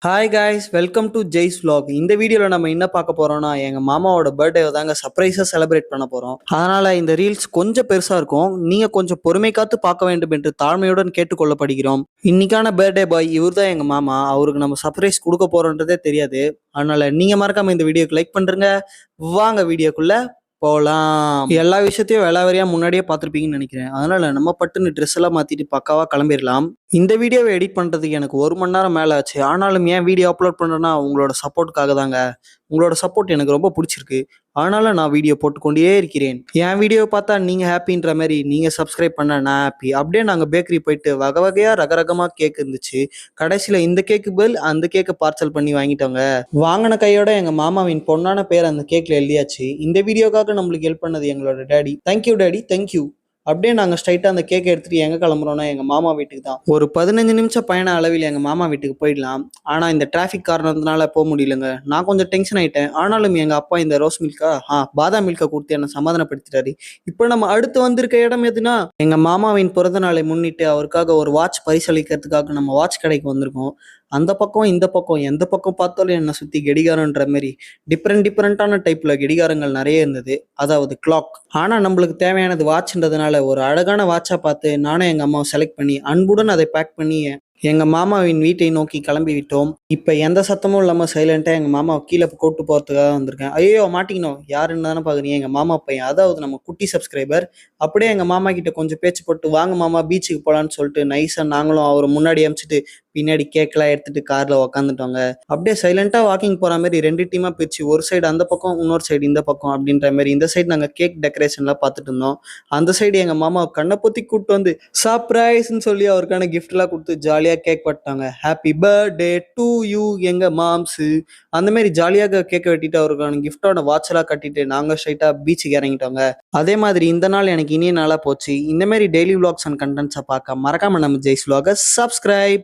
Hi guys, welcome to Jai's vlog. இந்த வீடியோவில் நம்ம என்ன பார்க்க போறோம்னா எங்கள் மாமாவோட பர்த்டே தாங்க சர்ப்ரைஸாக செலிப்ரேட் பண்ண போகிறோம். அதனால் இந்த ரீல்ஸ் கொஞ்சம் பெருசாக இருக்கும். நீங்கள் கொஞ்சம் பொறுமை காத்து பார்க்க வேண்டும் என்று தாழ்மையுடன் கேட்டுக்கொள்ளப்படுகிறோம். இன்னைக்கான பர்த்டே பாய் இவர் தான் எங்கள் மாமா. அவருக்கு நம்ம சர்ப்ரைஸ் கொடுக்க போகிறோன்றதே தெரியாது. அதனால் நீங்கள் மறக்காமல் இந்த வீடியோக்கு லைக் பண்ணுறங்க. வாங்க வீடியோக்குள்ளே போலாம். எல்லா விஷயத்தையும் விளாவரியா முன்னாடியே பார்த்துருப்பீங்கன்னு நினைக்கிறேன். அதனால நம்ம பட்டுன்னு ட்ரெஸ் எல்லாம் மாத்திட்டு பக்காவா கிளம்பிடலாம். இந்த வீடியோவை எடிட் பண்றதுக்கு எனக்கு 1 மணி நேரம் மேல ஆச்சு. ஆனாலும் ஏன் வீடியோ அப்லோட் பண்றேன்னா உங்களோட சப்போர்ட்டுக்காக தாங்க. உங்களோட சப்போர்ட் எனக்கு ரொம்ப பிடிச்சிருக்கு. அதனால நான் வீடியோ போட்டுக்கொண்டே இருக்கிறேன். என் வீடியோவை பார்த்தா நீங்க ஹாப்பின்ற மாதிரி நீங்க சப்ஸ்கிரைப் பண்ண நான் ஹாப்பி. அப்படியே நாங்க பேக்கரி போயிட்டு வகை வகையா ரகரகமா கேக் இருந்துச்சு. கடைசியில இந்த கேக்கு பதில் அந்த கேக்கை பார்சல் பண்ணி வாங்கிட்டோங்க. வாங்கின கையோட எங்க மாமாவின் பொண்ணான பேர் அந்த கேக்ல எழுதியாச்சு. இந்த வீடியோக்காக நம்மளுக்கு ஹெல்ப் பண்ணது எங்களோட டேடி. Thank you daddy, thank you. அப்படியே நாங்கள் ஸ்ட்ரைட்டாக அந்த கேக்கை எடுத்துகிட்டு எங்கே கிளம்புறோன்னா எங்கள் மாமா வீட்டுக்கு தான். ஒரு 15 நிமிஷம் பயண அளவில் எங்கள் மாமா வீட்டுக்கு போயிடலாம். ஆனால் இந்த டிராஃபிக் காரணத்தினால போக முடியலங்க. நான் கொஞ்சம் டென்ஷன் ஆகிட்டேன். ஆனாலும் எங்கள் அப்பா இந்த ரோஸ் மில்கா பாதாம் மில்கை கொடுத்து என்னை சமாதானப்படுத்திட்டாரு. இப்போ நம்ம அடுத்து வந்திருக்க இடம் எதுனா எங்கள் மாமாவின் பிறந்த நாளை முன்னிட்டு அவருக்காக ஒரு வாட்ச் பரிசளிக்கிறதுக்காக நம்ம வாட்ச் கடைக்கு வந்திருக்கோம். அந்த பக்கம் இந்த பக்கம் எந்த பக்கம் பார்த்தாலும் என்னை சுற்றி கடிகாரன்ற மாதிரி டிஃப்ரெண்டான டைப்ல கடிகாரங்கள் நிறைய இருந்தது. அதாவது கிளாக். ஆனால் நம்மளுக்கு தேவையானது வாட்ச்ன்றதுனால ஒரு அழகான வாட்சா பார்த்து நானும் எங்கள் அம்மாவை செலக்ட் பண்ணி அன்புடன் அதை பேக் பண்ணி எங்க மாமாவின் வீட்டை நோக்கி கிளம்பி விட்டோம். இப்ப எந்த சத்தமும் இல்லாம சைலண்டா எங்க மாமாவை கீழே கூட்டு போறதுக்காக வந்திருக்கேன். ஐயோ மாட்டிக்கணும், யாருன்னு தானே பாக்குறீங்க, எங்க மாமா பையன், அதாவது நம்ம குட்டி சப்ஸ்கிரைபர். அப்படியே எங்க மாமா கிட்ட கொஞ்சம் பேச்சு போட்டு வாங்க மாமா பீச்சுக்கு போலான்னு சொல்லிட்டு நைஸா நாங்களும் அவர் முன்னாடி அமிச்சிட்டு பின்னாடி கேக்கெல்லாம் எடுத்துட்டு கார்ல உக்காந்துட்டோங்க. அப்படியே சைலண்டா வாக்கிங் போற மாதிரி 2 டீமா பிரிச்சு ஒரு சைடு அந்த பக்கம் இன்னொரு சைடு இந்த பக்கம் அப்படின்ற மாதிரி இந்த சைடு நாங்க கேக் டெக்கரேஷன்லாம் பார்த்துட்டு இருந்தோம். அந்த சைடு எங்க மாமா கண்ணை பொத்தி கூப்பிட்டு வந்து சர்ப்ரைஸ்ன்னு சொல்லி அவருக்கான கிஃப்ட் எல்லாம் கொடுத்து ஜாலியா கேக் பட்டாங்க. ஹாப்பி பர்த்டே டு யூ எங்க மாம்ஸ். அந்த மாதிரி ஜாலியாக கேக் வெட்டிட்டு அவருக்கான கிஃப்டோட வாட்ச் எல்லாம் கட்டிட்டு நாங்க ஸ்ட்ரைட்டா பீச்சுக்கு இறங்கிட்டோங்க. அதே மாதிரி இந்த நாள் எனக்கு இனிய நாளா போச்சு. இந்த மாதிரி டெய்லி விளாக்ஸ் அண்ட் கண்டென்ட்ஸை பார்க்க மறக்காம நம்ம ஜெய்ஸ் vlog சப்ஸ்கிரைப்.